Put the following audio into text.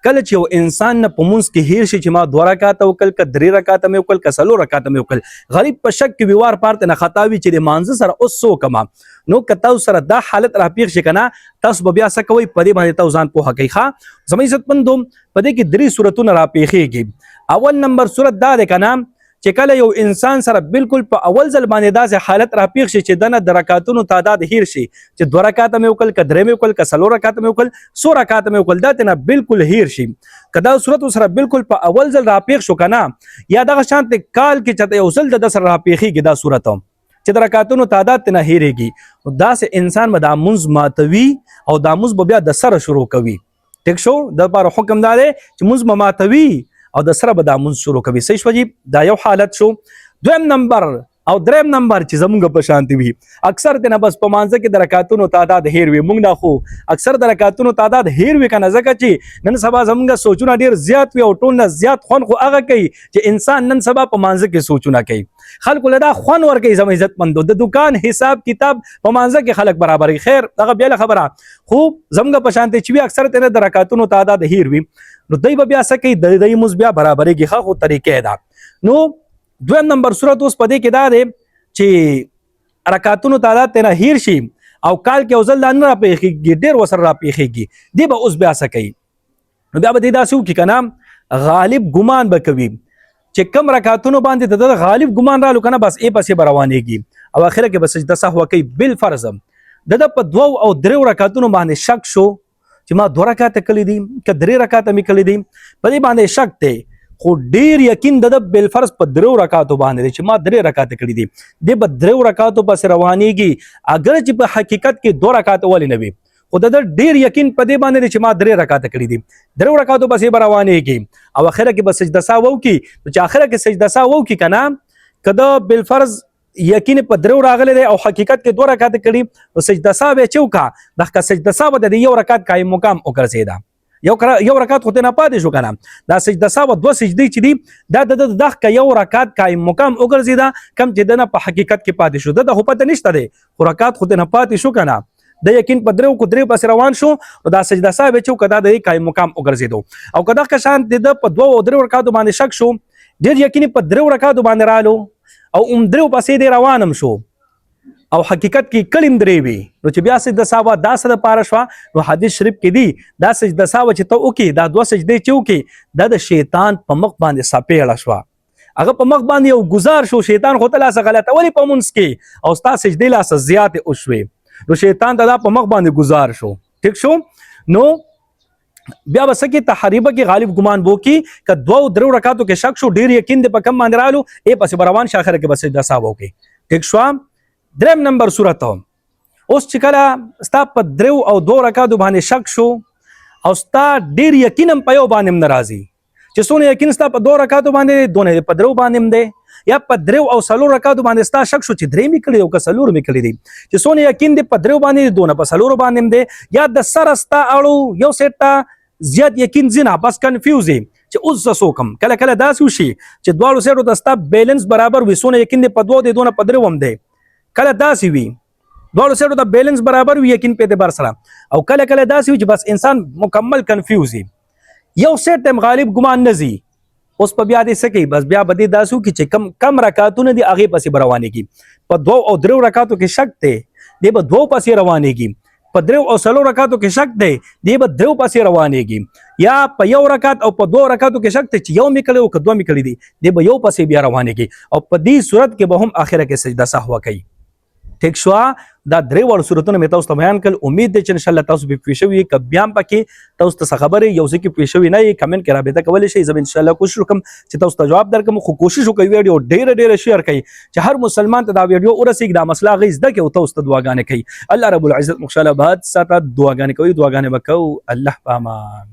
کله چې یو انسان نه په مونځ کې هیر شي چې ما 2 رکعاته وکړل که 3 رکعاته مې وکړل که 4 رکعاته مې وکړل غریب په شک کې ویوار پارته نه خطا وي چې د مانځه سره اوس څه وکړم نو که تاسو سره دا حالت راپېښ شي که نه تاسو به بیا څه کوئ په دې باندې تاسو ځان پوهه کوئ ښه زما عزتمندو په دې کې 3 صورتونه راپېښېږي اول نمبر صورت دا دی که نه چې کله یو انسان سره بالکل په اول ځل باندې داسې حالت راپېښ شي چې دنه د رکعتونو تعداد هیر شي چې 2 رکعاته مې وکړل که 3 مې وکړل که 4 رکعاته مې وکړل 100 رکعاته مې وکړل دا ترنه بالکل هیر شي که دا صورت سره بالکل په اول ځل راپېښ شو که نه یا دغه شانتې کال کې چېرته یو ځل د ده سره راپېښېږي دا صورت چې د رکعتونو تعداد ترنه هیرېږي نو داسې انسان به دا مونځ ماتوي او دا مونځ به بیا د سره شروع کوي ټیک شو د لپاره حکم دا دی چې مونځ به ماتوي او د سره به دا مونځ شروع کوي صحیح شو جی دا یو حالت شو دویم نمبر او دریم نمبر چې زمونږ په شانتي وي اکثر ترنه بس په مانځه کې د رکعتونو تعداد هیر وي مونږ نه خو اکثر د رکعتونو تعداد هیر وي که نه ځکه چې نن سبا زمونږ سوچونه ډېر زیات وي او ټول نه زیات خوند خو هغه کوي چې انسان نن سبا په مانځه کې سوچونه کوي خلکو له دا خوند ورکوي زما عزتمندو د دکان حساب کتاب په مانځه کې خلک برابروي خیر هغه بیا خبره خو زمونږ په شانتي چې وي اکثر ترنه د رکعتونو تعداد هیر وي نو دوی به بیا څه کوي د دوی مونځ بیا برابرېږي ښه خو طریقې ده نو دویم نمبر صورت اوس په دې کې دا دی چې رکعتونو تعداد ترنه هیر شي او کال کې یو ځل دا نه راپېښېږي ډېر ورسره راپېښېږي دی به اوس بیا څه کوي نو بیا به دی داسې وکړي که نه غالب ګمان به کوي چې کم رکعتونو باندې د غالب ګمان رالو که نه بس پسې به روانېږي او اخره کې به سجده سهوه کوي بالفرض د ده په 2 او 3 رکعتونو باندې شک شو چې ما 2 رکعاته کړي دي که 3 رکعاته مې کړي دي په دې باندې شک دی خو ډیر یقین د بالفرض په 3 رکعاتو باندې چې ما 3 رکعات کړي دي د به 3 رکعاتو پس روانېږي اگر چې په حقیقت کې 2 رکعات ولې نه وي خو د ډیر یقین په دې باندې چې ما 3 رکعات کړي دي 3 رکعاتو پس روانېږي او اخره کې به سجده سهو وکړي چې اخره کې سجده سهو وکړي که نه که د بالفرض یقین په 3 راغلی دی او حقیقت کې 2 رکعات کړي نو سجده سهو یې چې وکړه دغه سجده سهو د 1 رکعت قایم مقام وګرځېده یو رکعت خو ته نه پاتې شو که نه دا سجده سهو 2 سجدې چې دي دا د دغه یو رکعت قایم مقام وګرځېده کم چې د نه په حقیقت کې پاتې شو د خو پته نشته دی خو رکعت خو ته نه پاتې شو که نه د یقین په 3 کو 3 پسې روان شو نو دا سجده سهو چې وکړه دا د قایم مقام وګرځېدو او که دغه شان د په 2 او 3 رکعاتو باندې شک شو ډېر یقین په 3 رکعاتو باندې رالو او 3 پسې دی روانم شو او حقیقت کې کلم 3 وي نو چې بیا سجده سهو دا څه دپاره شوه نو حدیث شریف کې دي دا سجده سهو چې ته وکړې دا 2 سجدې چې وکړې دا د شیطان په مخ باندې څپېړه شوه هغه په مخ باندې یو ګزار شو شیطان خو ته لاسه غلطولې په مونځ کې او ستا سجدې لاسه زیاتې وشوې نو شیطان ته دا په مخ باندې ګزار شو ټیک شو نو بیا به څه کې تحریبه کې غالب ګمان بو کې که 2 او 3 رکعاتو کې شک شو ډېر یقین دی په کم باندې رالو پسې به روان شي اخره کې به سجده سهو وکړي ټیک شو دریم نمبر صورت اوس چې کله ستا په 3 او 2 رکعاتو باندې شک شو او ستا ډېر یقین هم په یو باندې هم نه راځي چې څونه یقین ستا په 2 رکعاتو باندې دونه په 3 باندې هم دی یا په 3 او 4 رکعاتو باندې ستا شک شو چې 3 مې کړي او که 4 مې کړي دي چې څونه یقین دی په 3 باندې دونه په 4 باندې هم دی یا د سره ستا اړو یو سیټ ته زیات یقین ځینه بس کنفیوز چې اوس زه څوک یم کله کله داسې وشي چې دواړو سیټو ته ستا بیلنس برابر وي څونه یقین دی په 2 دی دونه په 3 هم دی کله داسې وي دواړو سیټو ته بیلنس برابر وي یقین په اعتبار سره او کله کله داسې وي چې بس انسان مکمل کنفیوز وي یو سیټ ته غالب ګمان نه ځي اوس په بیا دې څه کوي بس بیا به دې داسې وکړي چې کم رکعتونه دي هغې پسې به روانېږي په 2 او 3 رکعتو کې شک دی دی به 2 پسې روانېږي په 3 او 4 رکعتو کې شک دی دی به 3 پسې روانېږي یا په 1 رکعت او په 2 رکعتو کې شک دی چې 1 مې کړی او که 2 مې کړی دی دی به 1 پسې بیا روانېږي او په دې صورت کې به هم اخره کې سجده سهوه کوي ټیک شو دا 3 وړ صورتونه مې تاسو ته بیان کړل امید دی چې انشاءالله تاسو به پوه شوي که بیا هم پکې تاسو ته څه خبرې یو څه کې پوه شوي نه یې کمنټ کې رابطه کولی شئ زه به انشاءالله کوشش وکړم چې تاسو ته جواب درکړم خو کوشش وکړئ ویډیو ډېره شیر کړئ چې هر مسلمان ته دا ویډیو ورسېږي دا مسله هغې زده کړي او تاسو ته دعاګانې کوي الله رب العزت مو خوشحاله باد ساته دعاګانې کوي دعاګانې به کوو الله په امان